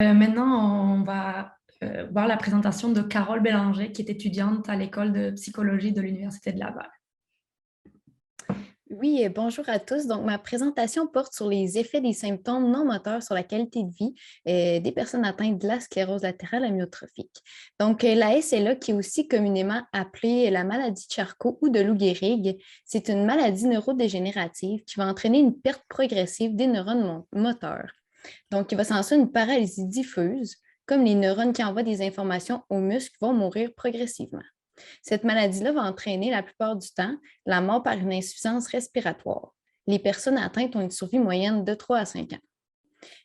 Maintenant, on va voir la présentation de Carole Bélanger, qui est étudiante à l'école de psychologie de l'Université de Laval. Oui, bonjour à tous. Donc, ma présentation porte sur les effets des symptômes non moteurs sur la qualité de vie des personnes atteintes de la sclérose latérale amyotrophique. Donc, la SLA, qui est aussi communément appelée la maladie de Charcot ou de Lou Gehrig, c'est une maladie neurodégénérative qui va entraîner une perte progressive des neurones moteurs. Donc, il va s'en suivre une paralysie diffuse, comme les neurones qui envoient des informations aux muscles vont mourir progressivement. Cette maladie-là va entraîner la plupart du temps la mort par une insuffisance respiratoire. Les personnes atteintes ont une survie moyenne de 3 à 5 ans.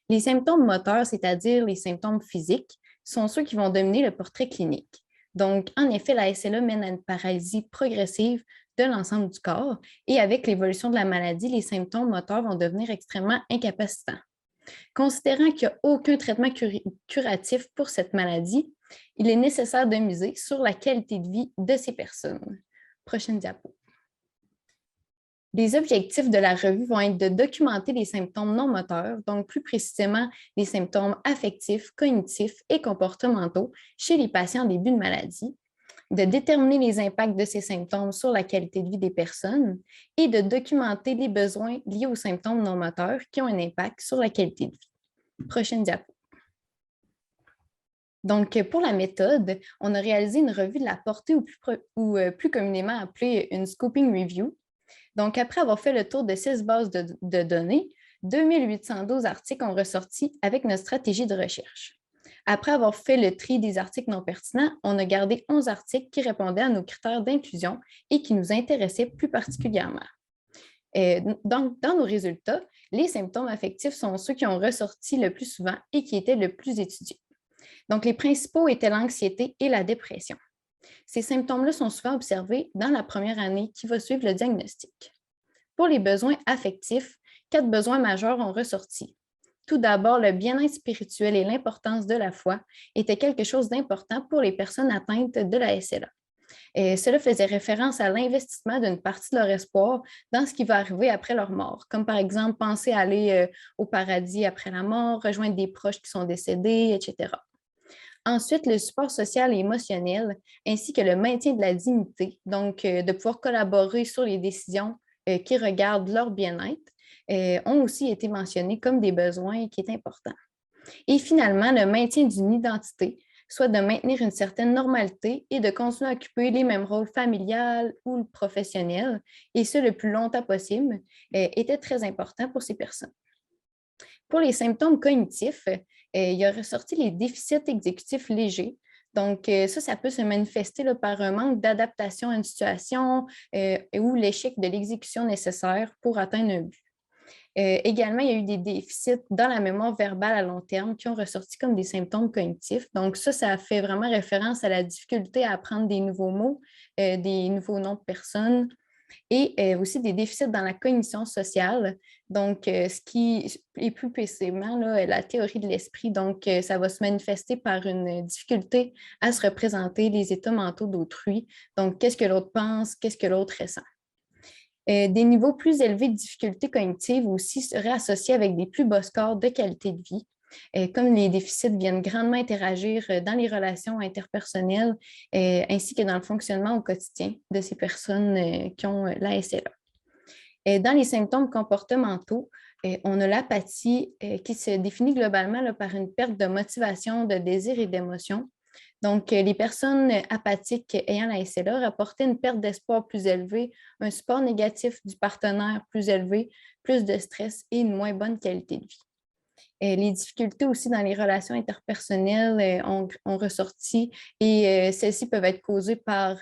Les symptômes moteurs, c'est-à-dire les symptômes physiques, sont ceux qui vont dominer le portrait clinique. Donc, en effet, la SLA mène à une paralysie progressive de l'ensemble du corps et avec l'évolution de la maladie, les symptômes moteurs vont devenir extrêmement incapacitants. Considérant qu'il n'y a aucun traitement curatif pour cette maladie, il est nécessaire de miser sur la qualité de vie de ces personnes. Prochaine diapo. Les objectifs de la revue vont être de documenter les symptômes non moteurs, donc plus précisément les symptômes affectifs, cognitifs et comportementaux chez les patients en début de maladie, de déterminer les impacts de ces symptômes sur la qualité de vie des personnes et de documenter les besoins liés aux symptômes non moteurs qui ont un impact sur la qualité de vie. Prochaine diapo. Donc, pour la méthode, on a réalisé une revue de la portée ou plus communément appelée une scoping review. Donc, après avoir fait le tour de 6 bases de données, 2812 articles ont ressorti avec notre stratégie de recherche. Après avoir fait le tri des articles non pertinents, on a gardé 11 articles qui répondaient à nos critères d'inclusion et qui nous intéressaient plus particulièrement. Donc, dans nos résultats, les symptômes affectifs sont ceux qui ont ressorti le plus souvent et qui étaient le plus étudiés. Donc, les principaux étaient l'anxiété et la dépression. Ces symptômes-là sont souvent observés dans la première année qui va suivre le diagnostic. Pour les besoins affectifs, 4 besoins majeurs ont ressorti. Tout d'abord, le bien-être spirituel et l'importance de la foi étaient quelque chose d'important pour les personnes atteintes de la SLA. Et cela faisait référence à l'investissement d'une partie de leur espoir dans ce qui va arriver après leur mort, comme par exemple penser à aller au paradis après la mort, rejoindre des proches qui sont décédés, etc. Ensuite, le support social et émotionnel, ainsi que le maintien de la dignité, donc de pouvoir collaborer sur les décisions qui regardent leur bien-être, ont aussi été mentionnés comme des besoins qui est important. Et finalement, le maintien d'une identité, soit de maintenir une certaine normalité et de continuer à occuper les mêmes rôles familial ou professionnels, et ce le plus longtemps possible, était très important pour ces personnes. Pour les symptômes cognitifs, il a ressorti les déficits exécutifs légers. Donc, ça peut se manifester là, par un manque d'adaptation à une situation ou l'échec de l'exécution nécessaire pour atteindre un but. Également, il y a eu des déficits dans la mémoire verbale à long terme qui ont ressorti comme des symptômes cognitifs. Donc, ça fait vraiment référence à la difficulté à apprendre des nouveaux mots, des nouveaux noms de personnes, et aussi des déficits dans la cognition sociale. Donc, ce qui est plus précisément là, la théorie de l'esprit. Donc, ça va se manifester par une difficulté à se représenter les états mentaux d'autrui. Donc, qu'est-ce que l'autre pense, qu'est-ce que l'autre ressent. Des niveaux plus élevés de difficultés cognitives aussi seraient associés avec des plus bas scores de qualité de vie. Comme les déficits viennent grandement interagir dans les relations interpersonnelles ainsi que dans le fonctionnement au quotidien de ces personnes qui ont la SLA. Dans les symptômes comportementaux, on a l'apathie qui se définit globalement là, par une perte de motivation, de désir et d'émotion. Donc, les personnes apathiques ayant la SLA rapportaient une perte d'espoir plus élevée, un support négatif du partenaire plus élevé, plus de stress et une moins bonne qualité de vie. Les difficultés aussi dans les relations interpersonnelles ont ressorti et celles-ci peuvent être causées par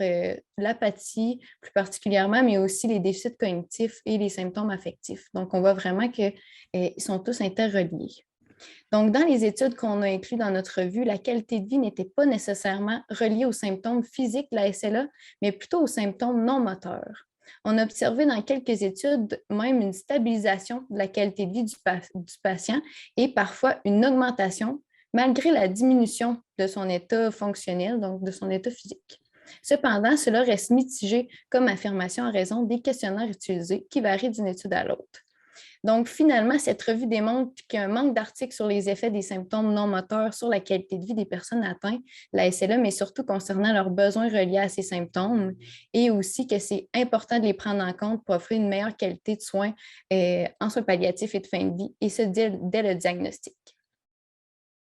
l'apathie plus particulièrement, mais aussi les déficits cognitifs et les symptômes affectifs. Donc, on voit vraiment qu'ils sont tous interreliés. Donc, dans les études qu'on a incluses dans notre revue, la qualité de vie n'était pas nécessairement reliée aux symptômes physiques de la SLA, mais plutôt aux symptômes non moteurs. On a observé dans quelques études même une stabilisation de la qualité de vie du patient et parfois une augmentation malgré la diminution de son état fonctionnel, donc de son état physique. Cependant, cela reste mitigé comme affirmation en raison des questionnaires utilisés qui varient d'une étude à l'autre. Donc, finalement, cette revue démontre qu'il y a un manque d'articles sur les effets des symptômes non moteurs sur la qualité de vie des personnes atteintes de la SLA, mais surtout concernant leurs besoins reliés à ces symptômes, et aussi que c'est important de les prendre en compte pour offrir une meilleure qualité de soins en soins palliatifs et de fin de vie, et ce, dès le diagnostic.